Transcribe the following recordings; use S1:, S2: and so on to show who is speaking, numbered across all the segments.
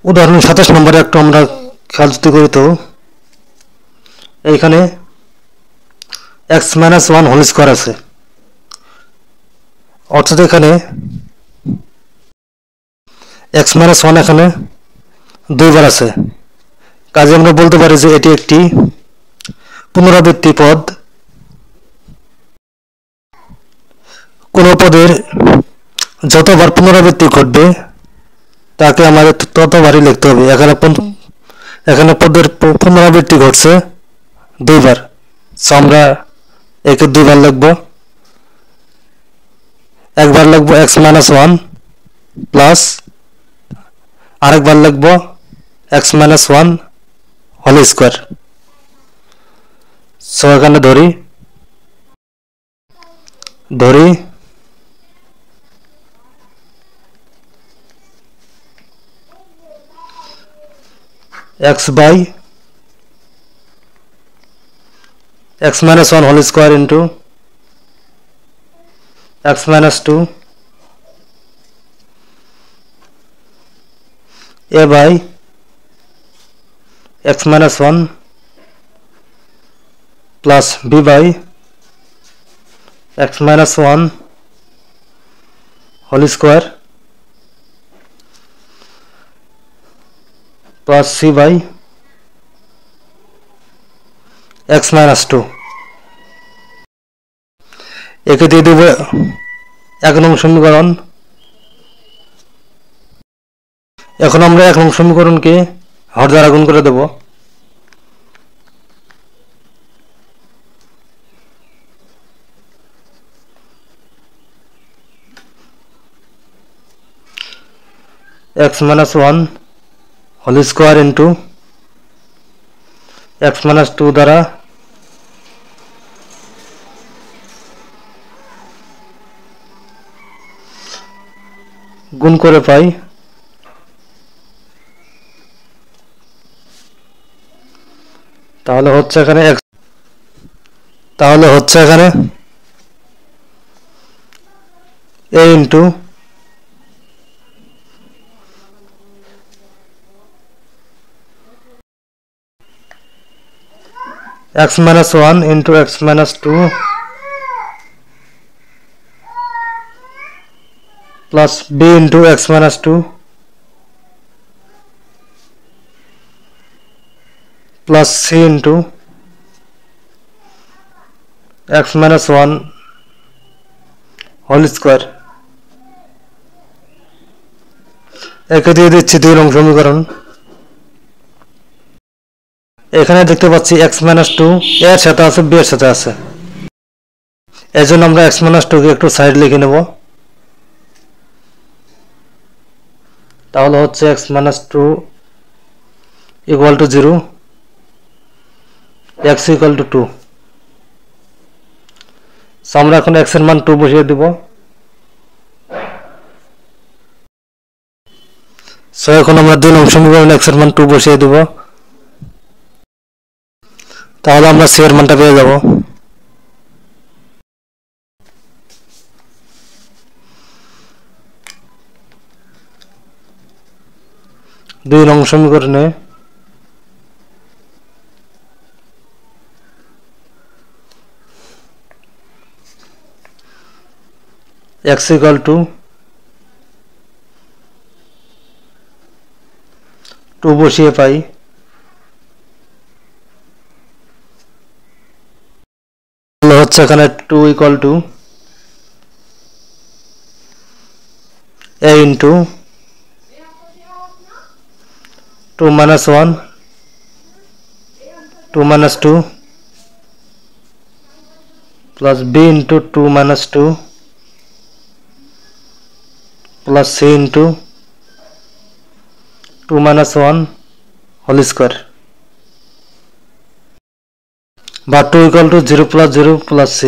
S1: উদাহরণ 27 নম্বরে একটু আমরা খেয়াল যদি করি তো এইখানে x - 1 হোল স্কয়ার আছে, অর্থাৎ এখানে x - 1 এখানে দুইবার আছে। কাজে আমরা বলতে পারি যে এটি একটি পুনরাবৃত্তি পদ। কোন পদের যতবার পুনরাবৃত্তি ঘটবে তাকে আমাদের ততবারই লিখতে হবে। এখানে পদের পুনরাবৃত্তি ঘটছে দুইবার, সো আমরা একে দুইবার লিখব। একবার লিখব x - 1 প্লাস আরেকবার লিখব x - 1 হোল স্কয়ার। সো এখানে ধরি x by x - 1 whole square into x - 2 a by x - 1 plus b by x - 1 whole square plus c by x - 2। একে দিয়ে দেব 1 নং সমীকরণ। এখন আমরা 1 নং সমীকরণকে হর দ্বারা গুণ করে দেব। x - 1 whole square into x - 2 দ্বারা গুণ করে পাই তাহলে হচ্ছে এখানে a into x - 1 into x - 2 plus b into x - 2 plus c into x - 1 whole square. একে দিয়ে দিচ্ছি 2 নং সমীকরণ। এখানে দেখতে পাচ্ছি x - 2 এর সাথে আছে, b এর সাথে আছে, এজন্য আমরা x - 2 কে একটু সাইড লিখে নেব। তাহলে হচ্ছে x - 2 equal to 0, x equal to 2। So আমরা এখন x এর মান 2 বসিয়ে দেব। সো এখন আমরা 2 নং সমীকরণে x এর মান 2 বসিয়ে দেব। তাহলে আমরা c এর মানটা পেয়ে যাব। দুই নং সমীকরণে x equal to 2 বসিয়ে পাই হচ্ছে এখানে 2 equal to a into 2 minus 1 2 minus 2 plus b into 2 minus 2 plus c into 2 minus 1 whole square বা 2 equal to 0 plus 0 plus c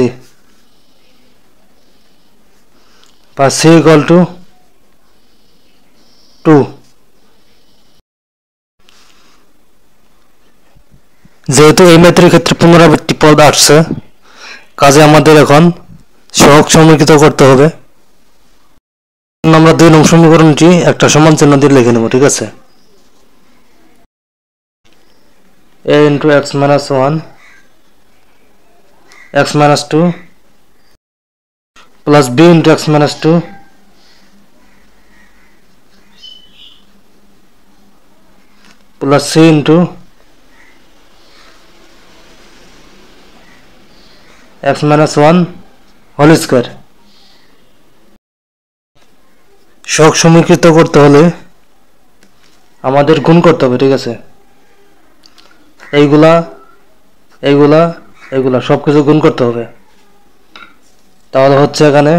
S1: বা c equal to 2। যেহেতু এই ম্যাথের ক্ষেত্রে পুনরাবৃত্তি পদ আসছে, কাজে আমাদের এখন সহগ সমীকৃত করতে হবে। আমরা 2 নং সমীকরণটি একটা সমান চিহ্ন দিয়ে লিখে নেব, ঠিক আছে। a into x minus 1 x minus 2 plus b into x minus 2 plus c into x minus 1 whole square। সহগ সমীকৃত করতে হলে আমাদের গুণ করতে হবে, ঠিক আছে? এইগুলা এইগুলা এইগুলা সবকিছু গুণ করতে হবে। তাহলে হচ্ছে এখানে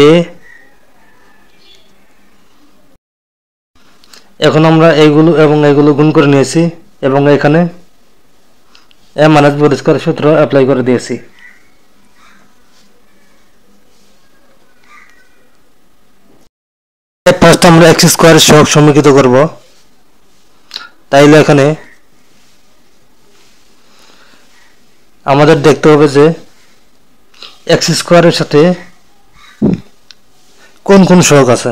S1: a, এখন আমরা এইগুলো এবং এইগুলো গুণ করে নিয়েছি এবং এখানে a মাইনাস b স্কয়ার সূত্র অ্যাপ্লাই করে দিয়েছি। ফার্স্ট আমরা x স্কয়ারের সহগ সমীকৃত করব। তাইলে এখানে আমাদের দেখতে হবে যে x স্কয়ারের সাথে কোন কোন সহগ আছে।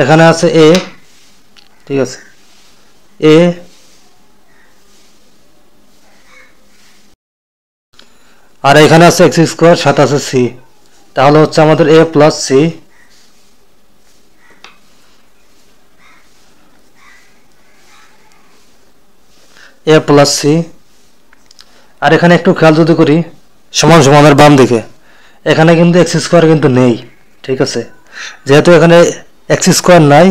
S1: এখানে আছে a, ঠিক আছে, a আর এখানে আছে x স্কয়ার, সাথে আছে c। তাহলে হচ্ছে আমাদের a plus c a plus c। আর এখানে একটু খেয়াল যদি করি সমান সমানের বাম দিকে এখানে কিন্তু x স্কয়ার কিন্তু নেই, ঠিক আছে? যেহেতু এখানে x স্কয়ার নাই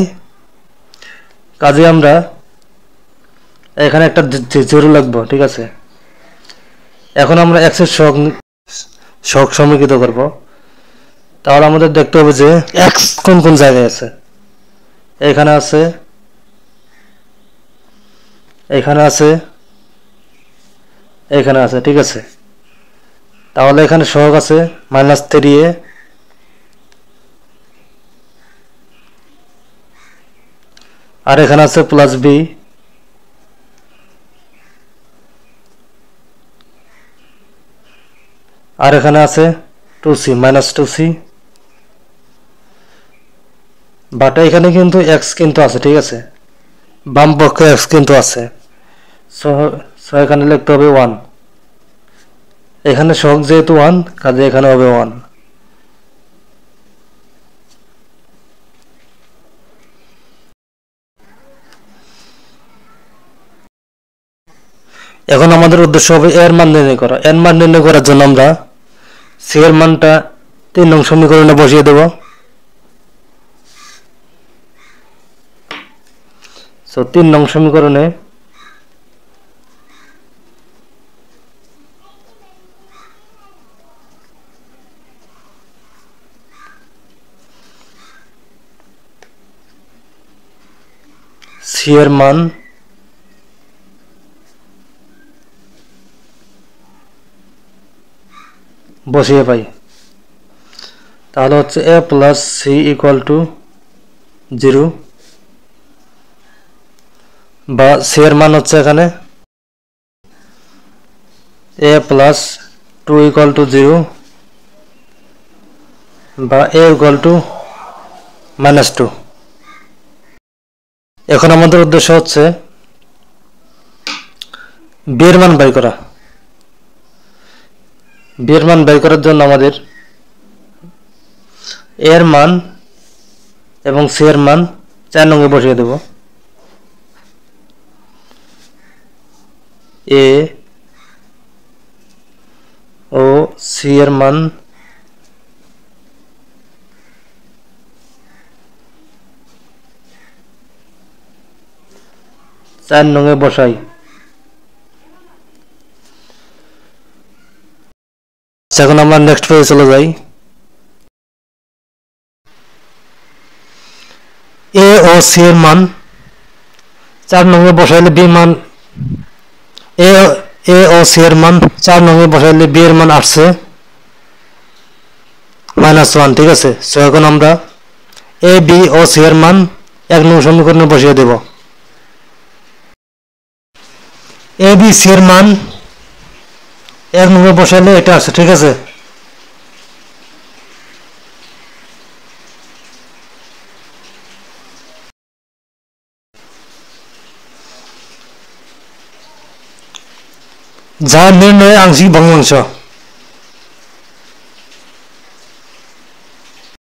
S1: কাজে আমরা এখানে একটা জিরো লিখব, ঠিক আছে? এখন আমরা x এর সহগ সমীকৃত করব। তাহলে আমাদের দেখতে হবে যে x কোন কোন জায়গায় আছে। এখানে আছে, এখানে আছে, এখানে আছে, ঠিক আছে? তাহলে এখানে সহগ আছে -3a আর এখানে আছে প্লাস b আর এখানে আছে 2c -2c, বাট এখানে কিন্তু x কিন্তু আছে, ঠিক আছে? বাম পক্ষে x কিন্তু আছে, সো এখানে লিখতে হবে 1। এখানে সহগ যেহেতু 1 কাজে এখানে হবে 1। এখন আমাদের উদ্দেশ্য হবে এর মান নির্ণয় করা। এর মান নির্ণয় করার জন্য আমরা c এর মানটা 3 নং সমীকরণে বসিয়ে দেব। সো 3 নং সমীকরণে c এর মান বসিয়ে পাই। তাহলে হচ্ছে a plus c equal to 0, বা c এর মান হচ্ছে এখানে a প্লাস 2 ইকুয়াল টু 0, বা a ইকুয়াল টু -2। এখন আমাদের উদ্দেশ্য হচ্ছে b এর মান বের করা। b এর মান বের করার জন্য আমাদের a এর মান এবং c এর মান 4 নং এ বসিয়ে দেব। a ও c এর মান 4 নং এ বসাই। এখন আমরা নেক্সট পেজে চলে যাই। a ও c এর মান 4 নং এ বসাইলে b মান a ও c এর মান 4 নং এ বসাইলে b এর মান আসছে -1, ঠিক আছে? সো এখন আমরা a b ও c এর মান 1 নং সমীকরণে বসিয়ে দেব। a b c এর মান 1 নং এ বসাইলে এটা আছে, ঠিক আছে? যার নির্ণয়ে আংশিক ভগ্নাংশ